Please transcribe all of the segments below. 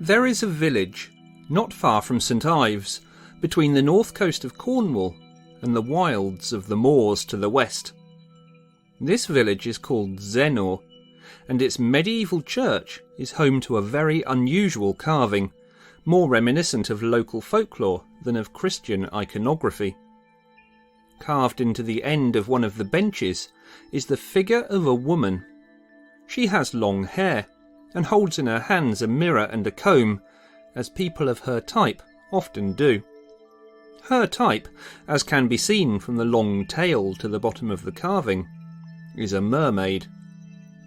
There is a village, not far from St Ives, between the north coast of Cornwall and the wilds of the moors to the west. This village is called Zennor, and its medieval church is home to a very unusual carving, more reminiscent of local folklore than of Christian iconography. Carved into the end of one of the benches is the figure of a woman. She has long hair, and holds in her hands a mirror and a comb, as people of her type often do. Her type, as can be seen from the long tail to the bottom of the carving, is a mermaid.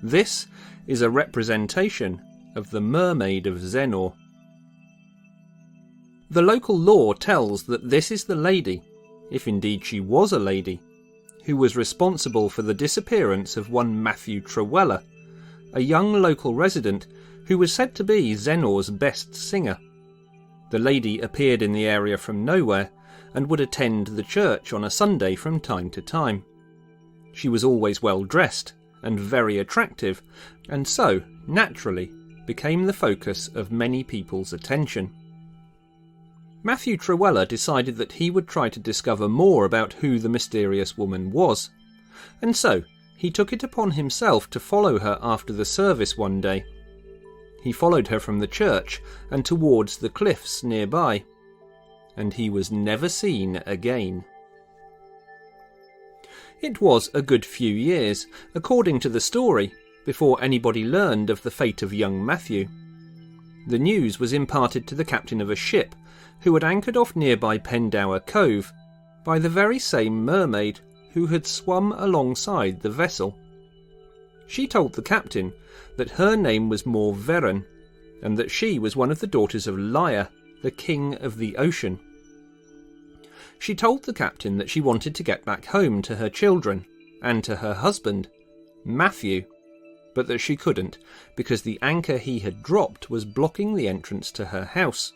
This is a representation of the mermaid of Zennor. The local lore tells that this is the lady, if indeed she was a lady, who was responsible for the disappearance of one Matthew Trewella, a young local resident who was said to be Zennor's best singer. The lady appeared in the area from nowhere and would attend the church on a Sunday from time to time. She was always well dressed and very attractive, and so, naturally, became the focus of many people's attention. Matthew Trewella decided that he would try to discover more about who the mysterious woman was, and so he took it upon himself to follow her after the service one day. He followed her from the church and towards the cliffs nearby, and he was never seen again. It was a good few years, according to the story, before anybody learned of the fate of young Matthew. The news was imparted to the captain of a ship who had anchored off nearby Pendower Cove by the very same mermaid who had swum alongside the vessel. She told the captain that her name was Morveran, and that she was one of the daughters of Lyre, the king of the ocean. She told the captain that she wanted to get back home to her children, and to her husband, Matthew, but that she couldn't, because the anchor he had dropped was blocking the entrance to her house.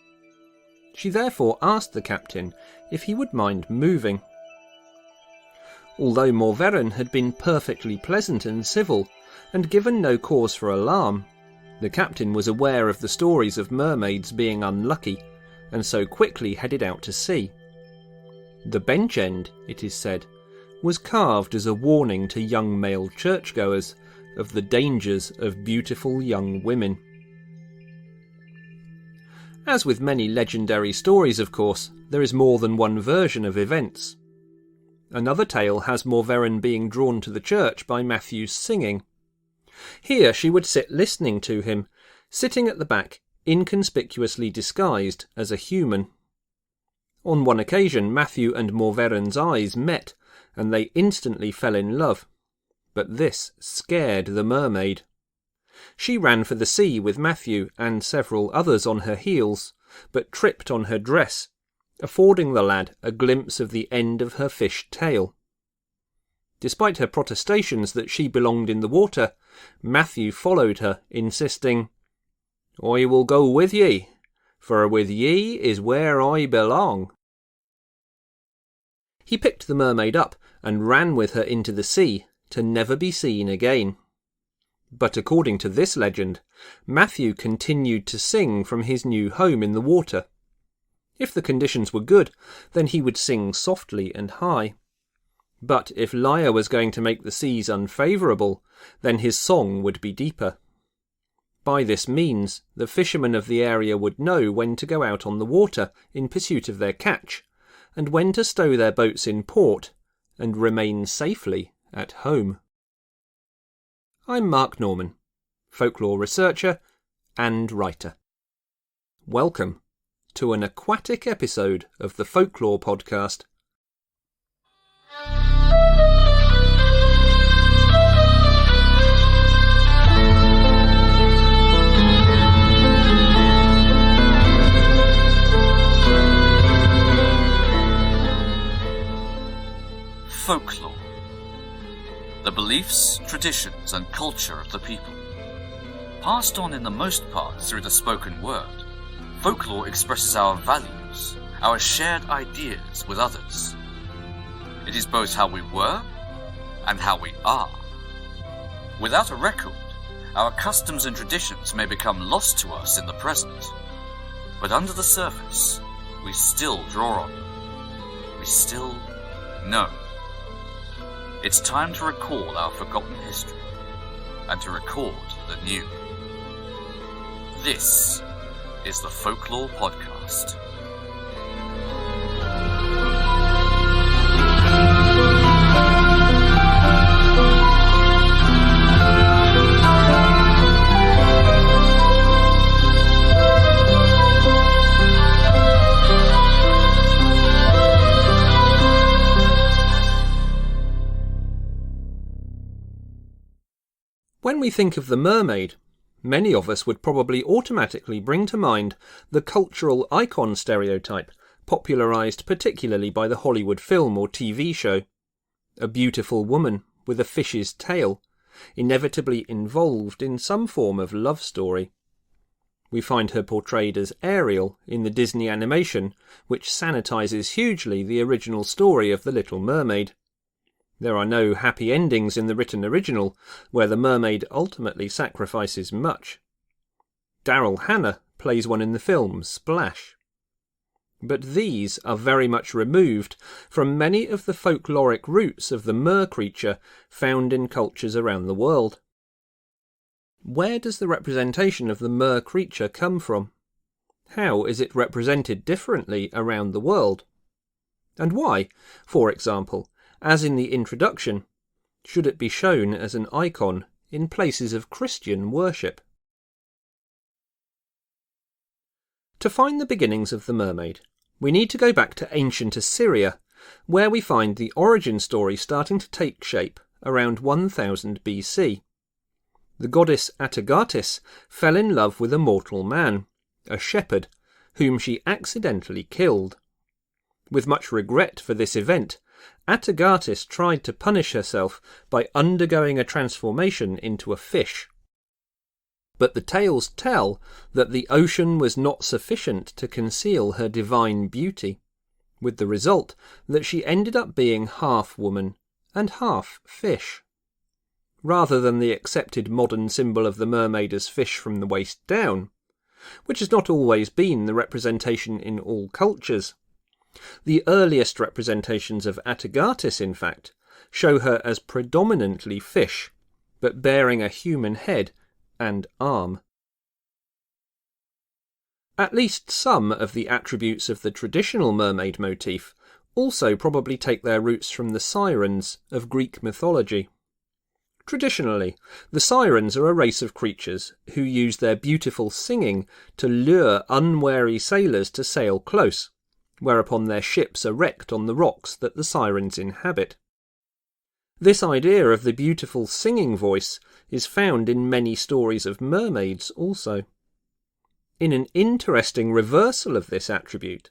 She therefore asked the captain if he would mind moving. Although Morveran had been perfectly pleasant and civil, and given no cause for alarm, the captain was aware of the stories of mermaids being unlucky, and so quickly headed out to sea. The bench end, it is said, was carved as a warning to young male churchgoers of the dangers of beautiful young women. As with many legendary stories, of course, there is more than one version of events. Another tale has Morveran being drawn to the church by Matthew's singing. Here she would sit listening to him, sitting at the back, inconspicuously disguised as a human. On one occasion Matthew and Morveran's eyes met, and they instantly fell in love. But this scared the mermaid. She ran for the sea with Matthew and several others on her heels, but tripped on her dress, affording the lad a glimpse of the end of her fish tail. Despite her protestations that she belonged in the water, Matthew followed her, insisting, "I will go with ye, for with ye is where I belong." He picked the mermaid up and ran with her into the sea, to never be seen again. But according to this legend, Matthew continued to sing from his new home in the water. If the conditions were good, then he would sing softly and high. But if Lyre was going to make the seas unfavourable, then his song would be deeper. By this means, the fishermen of the area would know when to go out on the water in pursuit of their catch, and when to stow their boats in port, and remain safely at home. I'm Mark Norman, folklore researcher and writer. Welcome to an aquatic episode of the Folklore Podcast. Folklore. The beliefs, traditions and culture of the people. Passed on in the most part through the spoken word, folklore expresses our values, our shared ideas with others. It is both how we were and how we are. Without a record, our customs and traditions may become lost to us in the present, But under the surface, we still draw on them. We still know. It's time to recall our forgotten history and to record the new. This is the Folklore Podcast. When we think of the mermaid, many of us would probably automatically bring to mind the cultural icon stereotype, popularised particularly by the Hollywood film or TV show. A beautiful woman with a fish's tail, inevitably involved in some form of love story. We find her portrayed as Ariel in the Disney animation, which sanitises hugely the original story of The Little Mermaid. There are no happy endings in the written original, where the mermaid ultimately sacrifices much. Daryl Hannah plays one in the film Splash. But these are very much removed from many of the folkloric roots of the mer-creature found in cultures around the world. Where does the representation of the mer-creature come from? How is it represented differently around the world? And why, for example, as in the introduction, should it be shown as an icon in places of Christian worship? To find the beginnings of the mermaid, we need to go back to ancient Assyria, where we find the origin story starting to take shape around 1000 BC. The goddess Atargatis fell in love with a mortal man, a shepherd, whom she accidentally killed. With much regret for this event, Atargatis tried to punish herself by undergoing a transformation into a fish. But the tales tell that the ocean was not sufficient to conceal her divine beauty, with the result that she ended up being half woman and half fish. Rather than the accepted modern symbol of the mermaid as fish from the waist down, which has not always been the representation in all cultures. The earliest representations of Atargatis, in fact, show her as predominantly fish, but bearing a human head and arm. At least some of the attributes of the traditional mermaid motif also probably take their roots from the Sirens of Greek mythology. Traditionally, the Sirens are a race of creatures who use their beautiful singing to lure unwary sailors to sail close, whereupon their ships are wrecked on the rocks that the Sirens inhabit. This idea of the beautiful singing voice is found in many stories of mermaids also. In an interesting reversal of this attribute,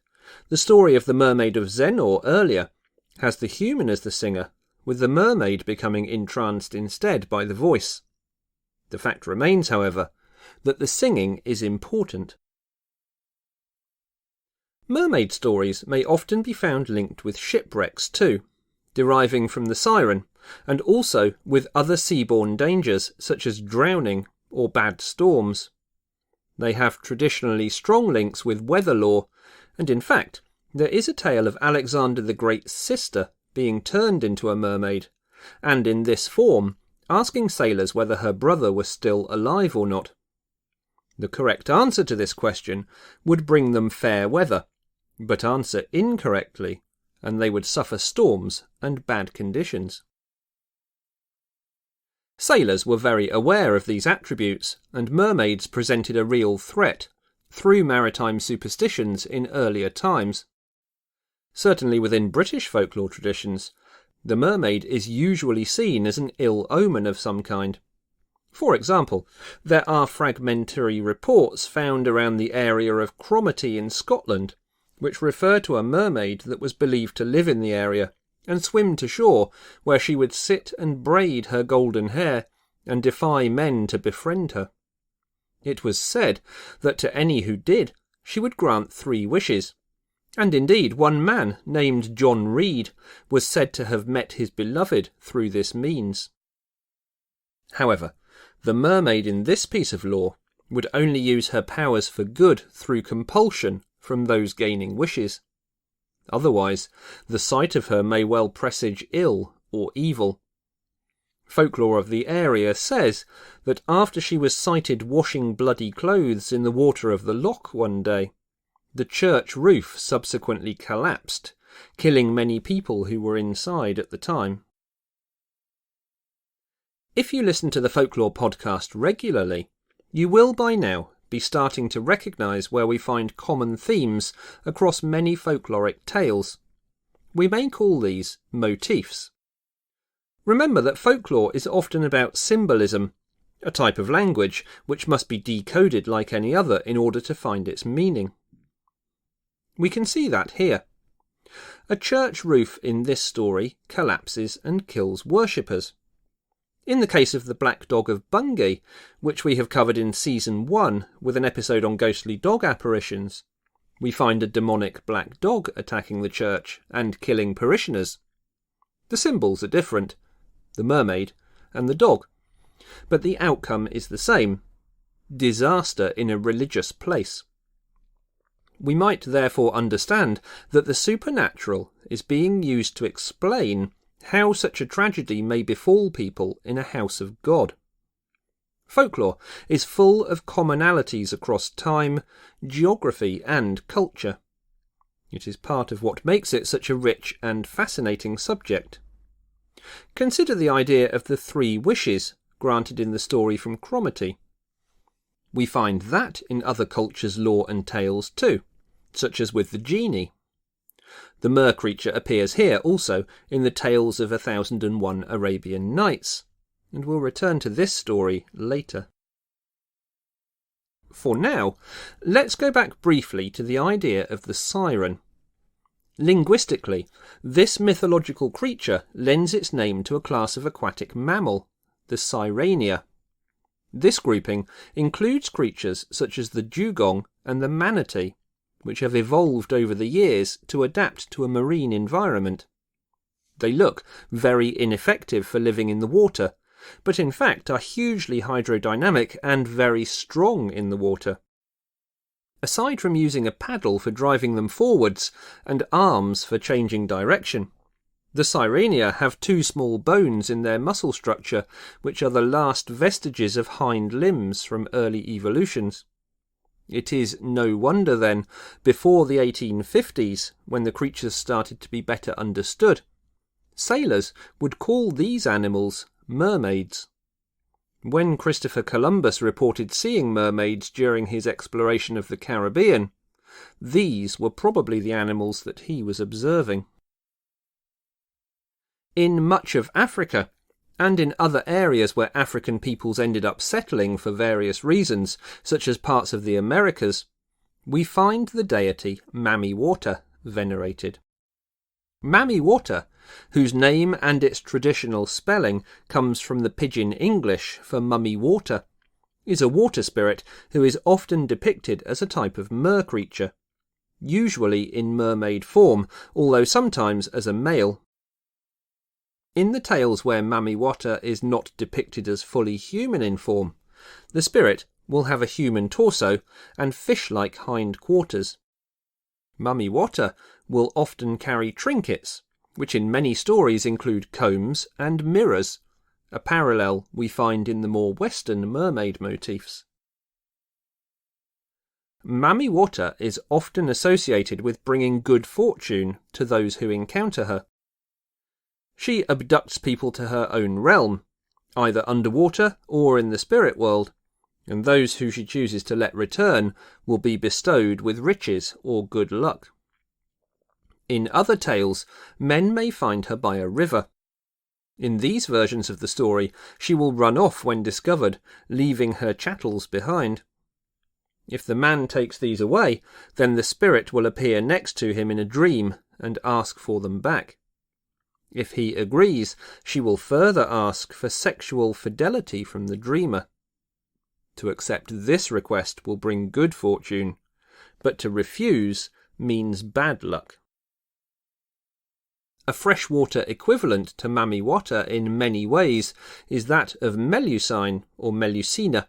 the story of the mermaid of Zennor earlier has the human as the singer, with the mermaid becoming entranced instead by the voice. The fact remains, however, that the singing is important. Mermaid stories may often be found linked with shipwrecks too, deriving from the siren, and also with other seaborne dangers such as drowning or bad storms. They have traditionally strong links with weather lore, and in fact, there is a tale of Alexander the Great's sister being turned into a mermaid, and in this form, asking sailors whether her brother was still alive or not. The correct answer to this question would bring them fair weather, but answer incorrectly, and they would suffer storms and bad conditions. Sailors were very aware of these attributes, and mermaids presented a real threat through maritime superstitions in earlier times. Certainly within British folklore traditions, the mermaid is usually seen as an ill omen of some kind. For example, there are fragmentary reports found around the area of Cromarty in Scotland, which refer to a mermaid that was believed to live in the area and swim to shore, where she would sit and braid her golden hair and defy men to befriend her. It was said that to any who did, she would grant 3 wishes, and indeed one man named John Reed was said to have met his beloved through this means. However, the mermaid in this piece of lore would only use her powers for good through compulsion from those gaining wishes. Otherwise, the sight of her may well presage ill or evil. Folklore of the area says that after she was sighted washing bloody clothes in the water of the loch one day, the church roof subsequently collapsed, killing many people who were inside at the time. If you listen to the Folklore Podcast regularly, you will by now be starting to recognise where we find common themes across many folkloric tales. We may call these motifs. Remember that folklore is often about symbolism, a type of language which must be decoded like any other in order to find its meaning. We can see that here. A church roof in this story collapses and kills worshippers. In the case of the Black Dog of Bungay, which we have covered in Season 1 with an episode on ghostly dog apparitions, we find a demonic black dog attacking the church and killing parishioners. The symbols are different, the mermaid and the dog, but the outcome is the same: disaster in a religious place. We might therefore understand that the supernatural is being used to explain how such a tragedy may befall people in a house of God. Folklore is full of commonalities across time, geography and culture. It is part of what makes it such a rich and fascinating subject. Consider the idea of the 3 wishes granted in the story from Cromarty. We find that in other cultures' lore and tales too, such as with the genie. The mer-creature appears here also in the tales of 1001 Arabian Nights, and we'll return to this story later. For now, let's go back briefly to the idea of the siren. Linguistically, this mythological creature lends its name to a class of aquatic mammal, the Sirenia. This grouping includes creatures such as the dugong and the manatee, which have evolved over the years to adapt to a marine environment. They look very ineffective for living in the water, but in fact are hugely hydrodynamic and very strong in the water. Aside from using a paddle for driving them forwards and arms for changing direction, the Sirenia have 2 small bones in their muscle structure, which are the last vestiges of hind limbs from early evolutions. It is no wonder then, before the 1850s, when the creatures started to be better understood, sailors would call these animals mermaids. When Christopher Columbus reported seeing mermaids during his exploration of the Caribbean, these were probably the animals that he was observing. In much of Africa, and in other areas where African peoples ended up settling for various reasons, such as parts of the Americas, we find the deity Mamiwata venerated. Mamiwata, whose name and its traditional spelling comes from the Pidgin English for mummy water, is a water spirit who is often depicted as a type of mer-creature, usually in mermaid form, although sometimes as a male. In the tales where Mamiwata is not depicted as fully human in form, the spirit will have a human torso and fish-like hind quarters. Mamiwata will often carry trinkets, which in many stories include combs and mirrors, a parallel we find in the more Western mermaid motifs. Mamiwata is often associated with bringing good fortune to those who encounter her. She abducts people to her own realm, either underwater or in the spirit world, and those who she chooses to let return will be bestowed with riches or good luck. In other tales, men may find her by a river. In these versions of the story, she will run off when discovered, leaving her chattels behind. If the man takes these away, then the spirit will appear next to him in a dream and ask for them back. If he agrees, she will further ask for sexual fidelity from the dreamer. To accept this request will bring good fortune, but to refuse means bad luck. A freshwater equivalent to Mamiwata in many ways is that of Melusine or Melusina,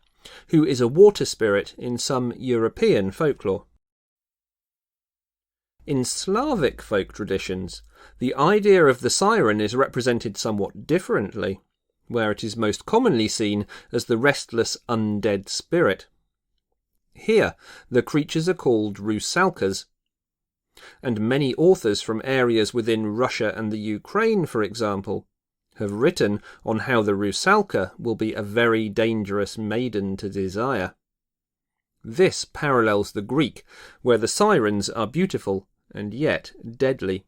who is a water spirit in some European folklore. In Slavic folk traditions, the idea of the siren is represented somewhat differently, where it is most commonly seen as the restless undead spirit. Here, the creatures are called Rusalkas, and many authors from areas within Russia and the Ukraine, for example, have written on how the Rusalka will be a very dangerous maiden to desire. This parallels the Greek, where the sirens are beautiful and yet deadly.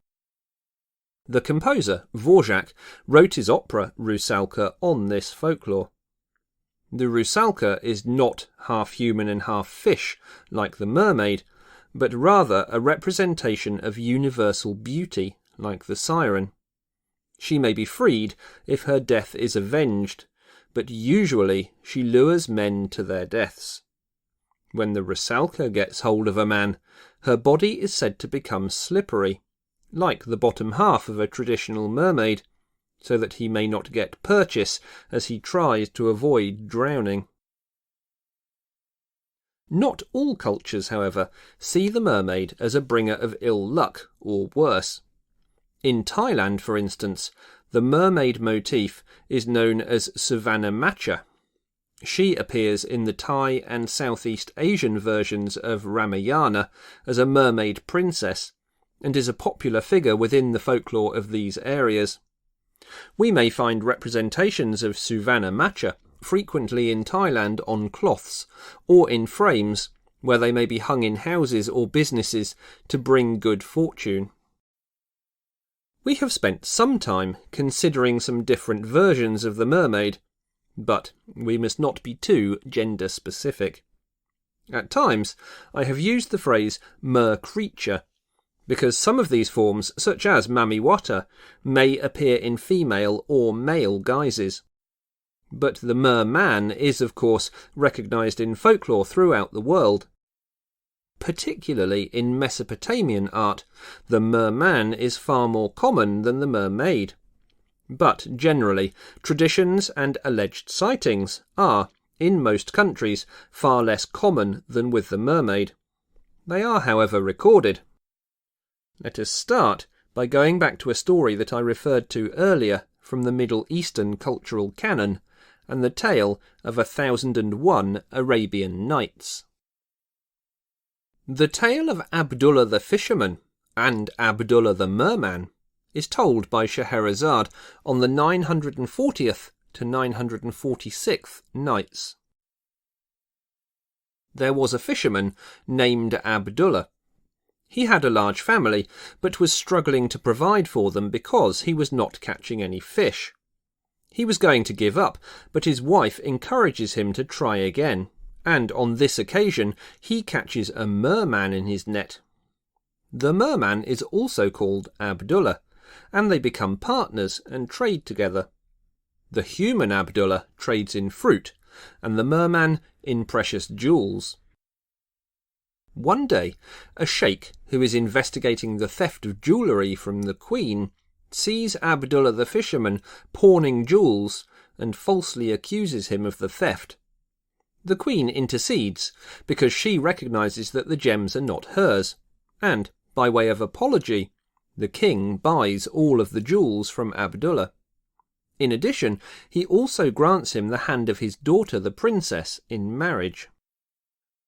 The composer, Dvorak, wrote his opera Rusalka on this folklore. The Rusalka is not half human and half fish, like the mermaid, but rather a representation of universal beauty, like the siren. She may be freed if her death is avenged, but usually she lures men to their deaths. When the Rusalka gets hold of a man, her body is said to become slippery, like the bottom half of a traditional mermaid, so that he may not get purchase as he tries to avoid drowning. Not all cultures, however, see the mermaid as a bringer of ill luck, or worse. In Thailand, for instance, the mermaid motif is known as Suvanamacha. She appears in the Thai and Southeast Asian versions of Ramayana as a mermaid princess, and is a popular figure within the folklore of these areas. We may find representations of Suvanamacha frequently in Thailand on cloths, or in frames, where they may be hung in houses or businesses to bring good fortune. We have spent some time considering some different versions of the mermaid, but we must not be too gender-specific. At times, I have used the phrase mer-creature, because some of these forms, such as Mamiwata, may appear in female or male guises. But the Murman is, of course, recognised in folklore throughout the world. Particularly in Mesopotamian art, the Murman is far more common than the mermaid. But generally, traditions and alleged sightings are, in most countries, far less common than with the mermaid. They are, however, recorded. Let us start by going back to a story that I referred to earlier from the Middle Eastern cultural canon, and the tale of 1001 Arabian Nights. The tale of Abdullah the Fisherman and Abdullah the Merman is told by Scheherazade on the 940th to 946th nights. There was a fisherman named Abdullah. He had a large family, but was struggling to provide for them because he was not catching any fish. He was going to give up, but his wife encourages him to try again, and on this occasion he catches a merman in his net. The merman is also called Abdullah, and they become partners and trade together. The human Abdullah trades in fruit, and the merman in precious jewels. One day, a sheikh who is investigating the theft of jewellery from the queen sees Abdullah the fisherman pawning jewels and falsely accuses him of the theft. The queen intercedes because she recognises that the gems are not hers, and, by way of apology, the king buys all of the jewels from Abdullah. In addition, he also grants him the hand of his daughter the princess in marriage.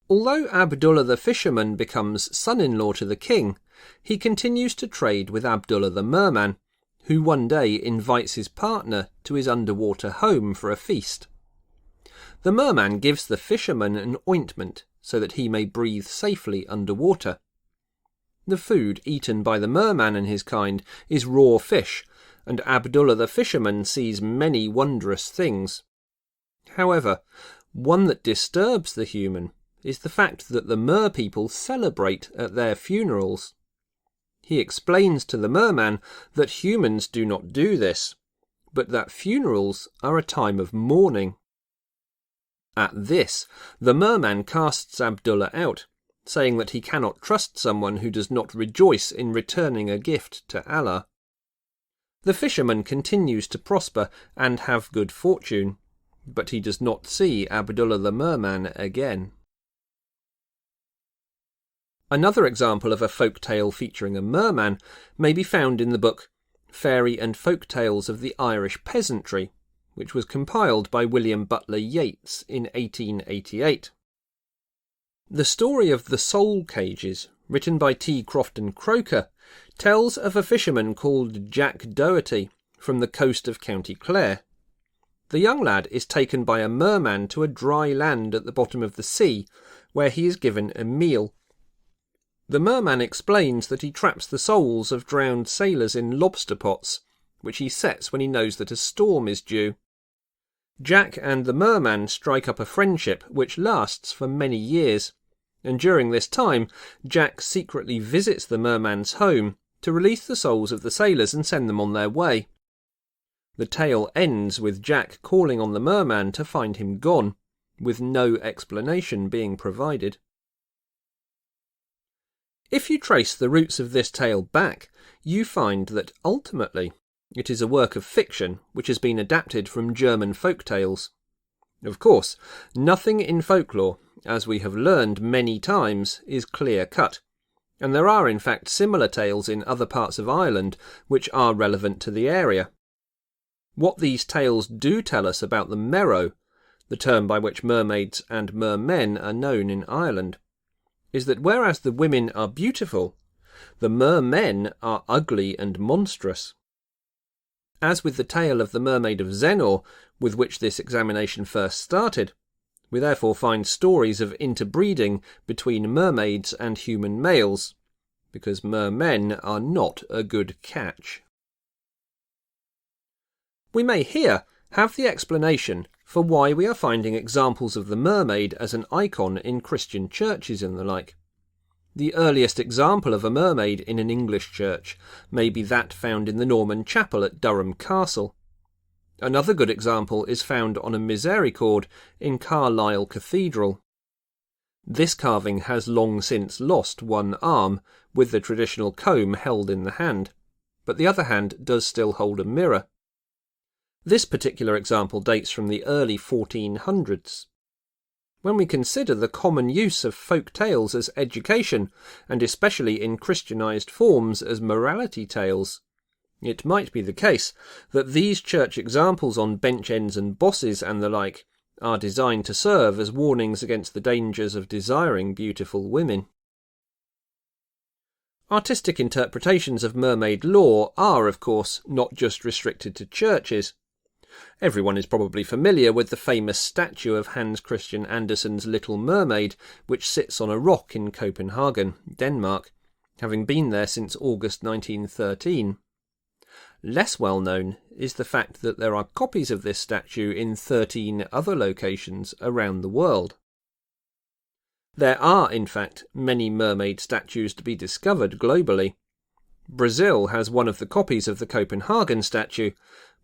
Although Abdullah the fisherman becomes son-in-law to the king, he continues to trade with Abdullah the merman, who one day invites his partner to his underwater home for a feast. The merman gives the fisherman an ointment so that he may breathe safely underwater. The food eaten by the merman and his kind is raw fish, and Abdullah the fisherman sees many wondrous things. However, one that disturbs the human is the fact that the mer people celebrate at their funerals. He explains to the merman that humans do not do this, but that funerals are a time of mourning. At this, the merman casts Abdullah out, saying that he cannot trust someone who does not rejoice in returning a gift to Allah. The fisherman continues to prosper and have good fortune, but he does not see Abdullah the Merman again. Another example of a folk tale featuring a merman may be found in the book Fairy and Folk Tales of the Irish Peasantry, which was compiled by William Butler Yeats in 1888. The story of the Soul Cages, written by T. Crofton Croker, tells of a fisherman called Jack Doherty from the coast of County Clare. The young lad is taken by a merman to a dry land at the bottom of the sea, where he is given a meal. The merman explains that he traps the souls of drowned sailors in lobster pots, which he sets when he knows that a storm is due. Jack and the merman strike up a friendship which lasts for many years, and during this time Jack secretly visits the merman's home to release the souls of the sailors and send them on their way. The tale ends with Jack calling on the merman to find him gone, with no explanation being provided. If you trace the roots of this tale back, you find that ultimately it is a work of fiction which has been adapted from German folk tales. Of course, nothing in folklore, as we have learned many times, is clear-cut, and there are in fact similar tales in other parts of Ireland which are relevant to the area. What these tales do tell us about the merrow, the term by which mermaids and mermen are known in Ireland, is that whereas the women are beautiful, the mermen are ugly and monstrous. As with the tale of the mermaid of Zennor, with which this examination first started, we therefore find stories of interbreeding between mermaids and human males, because mermen are not a good catch. We may here have the explanation for why we are finding examples of the mermaid as an icon in Christian churches and the like. The earliest example of a mermaid in an English church may be that found in the Norman chapel at Durham Castle. Another good example is found on a misericord in Carlisle Cathedral. This carving has long since lost one arm, with the traditional comb held in the hand, but the other hand does still hold a mirror. This particular example dates from the early 1400s. When we consider the common use of folk tales as education, and especially in Christianized forms as morality tales, it might be the case that these church examples on bench ends and bosses and the like are designed to serve as warnings against the dangers of desiring beautiful women. Artistic interpretations of mermaid lore are, of course, not just restricted to churches. Everyone is probably familiar with the famous statue of Hans Christian Andersen's Little Mermaid, which sits on a rock in Copenhagen, Denmark, having been there since August 1913. Less well known is the fact that there are copies of this statue in 13 other locations around the world. There are, in fact, many mermaid statues to be discovered globally. Brazil has one of the copies of the Copenhagen statue,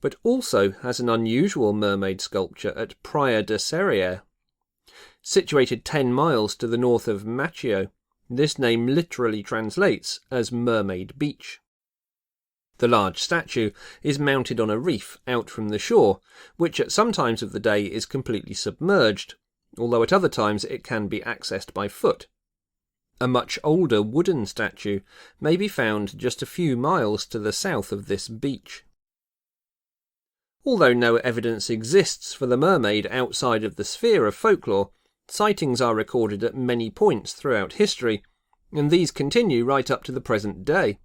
but also has an unusual mermaid sculpture at Praia da Serrière. Situated 10 miles to the north of Machio, this name literally translates as Mermaid Beach. The large statue is mounted on a reef out from the shore, which at some times of the day is completely submerged, although at other times it can be accessed by foot. A much older wooden statue may be found just a few miles to the south of this beach. Although no evidence exists for the mermaid outside of the sphere of folklore, sightings are recorded at many points throughout history, and these continue right up to the present day.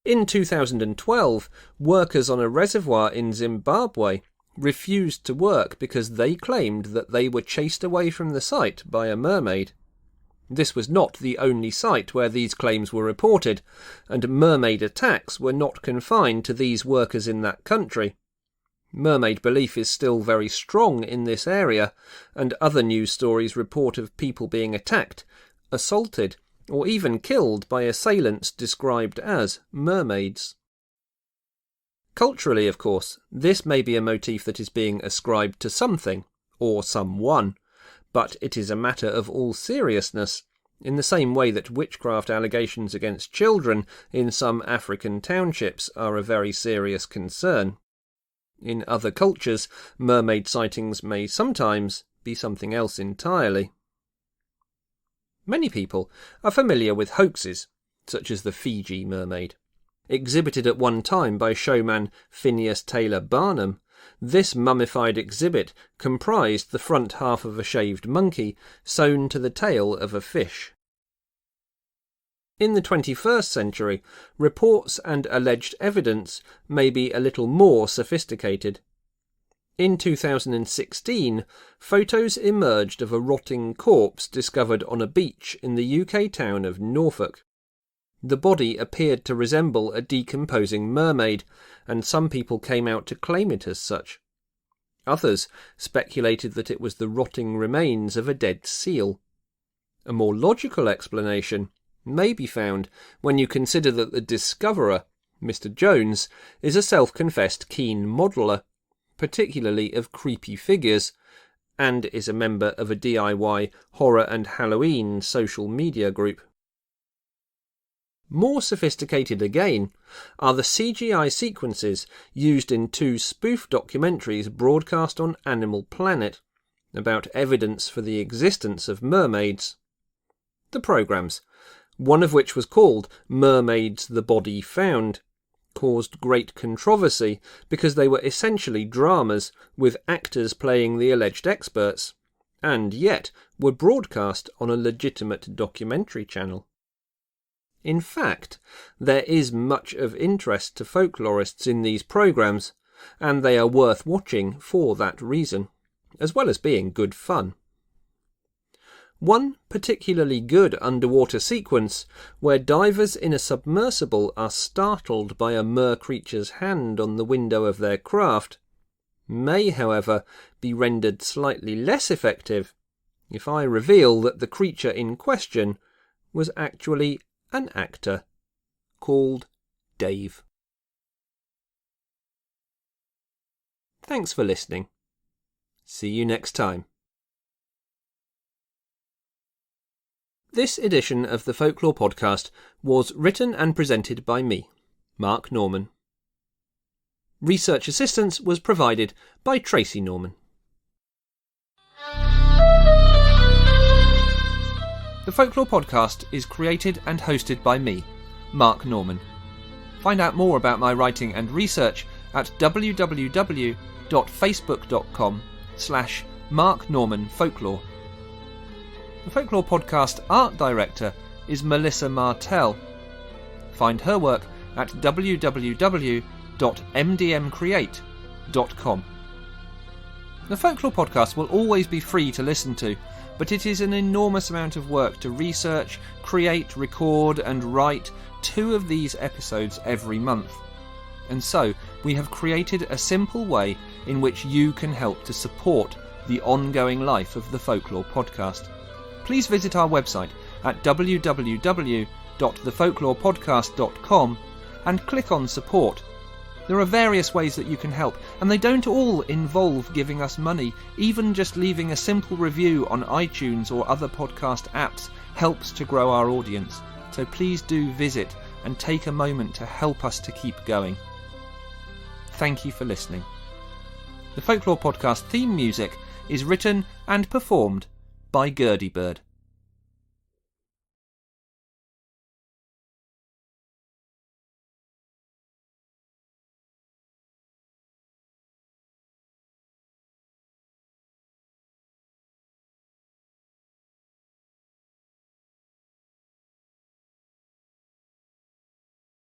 In 2012, workers on a reservoir in Zimbabwe refused to work because they claimed that they were chased away from the site by a mermaid. This was not the only site where these claims were reported, and mermaid attacks were not confined to these workers in that country. Mermaid belief is still very strong in this area, and other news stories report of people being attacked, assaulted, or even killed by assailants described as mermaids. Culturally, of course, this may be a motif that is being ascribed to something, or someone, but it is a matter of all seriousness, in the same way that witchcraft allegations against children in some African townships are a very serious concern. In other cultures, mermaid sightings may sometimes be something else entirely. Many people are familiar with hoaxes, such as the Fiji Mermaid. Exhibited at one time by showman Phineas Taylor Barnum, this mummified exhibit comprised the front half of a shaved monkey sewn to the tail of a fish. In the 21st century, reports and alleged evidence may be a little more sophisticated. In 2016, photos emerged of a rotting corpse discovered on a beach in the UK town of Norfolk. The body appeared to resemble a decomposing mermaid, and some people came out to claim it as such. Others speculated that it was the rotting remains of a dead seal. A more logical explanation may be found when you consider that the discoverer, Mr. Jones, is a self-confessed keen modeller, particularly of creepy figures, and is a member of a DIY horror and Halloween social media group. More sophisticated again are the CGI sequences used in 2 spoof documentaries broadcast on Animal Planet about evidence for the existence of mermaids. The programmes, one of which was called Mermaids the Body Found, caused great controversy because they were essentially dramas with actors playing the alleged experts, and yet were broadcast on a legitimate documentary channel. In fact, there is much of interest to folklorists in these programmes, and they are worth watching for that reason, as well as being good fun. One particularly good underwater sequence, where divers in a submersible are startled by a mer-creature's hand on the window of their craft, may, however, be rendered slightly less effective if I reveal that the creature in question was actually an actor called Dave. Thanks for listening. See you next time. This edition of the Folklore Podcast was written and presented by me, Mark Norman. Research assistance was provided by Tracy Norman. The Folklore Podcast is created and hosted by me, Mark Norman. Find out more about my writing and research at www.facebook.com/MarkNormanFolklore. The Folklore Podcast art director is Melissa Martell. Find her work at www.mdmcreate.com. The Folklore Podcast will always be free to listen to, but it is an enormous amount of work to research, create, record and write 2 of these episodes every month. And so we have created a simple way in which you can help to support the ongoing life of the Folklore Podcast. Please visit our website at www.thefolklorepodcast.com and click on support. There are various ways that you can help, and they don't all involve giving us money. Even just leaving a simple review on iTunes or other podcast apps helps to grow our audience. So please do visit and take a moment to help us to keep going. Thank you for listening. The Folklore Podcast theme music is written and performed by Gurdy Bird.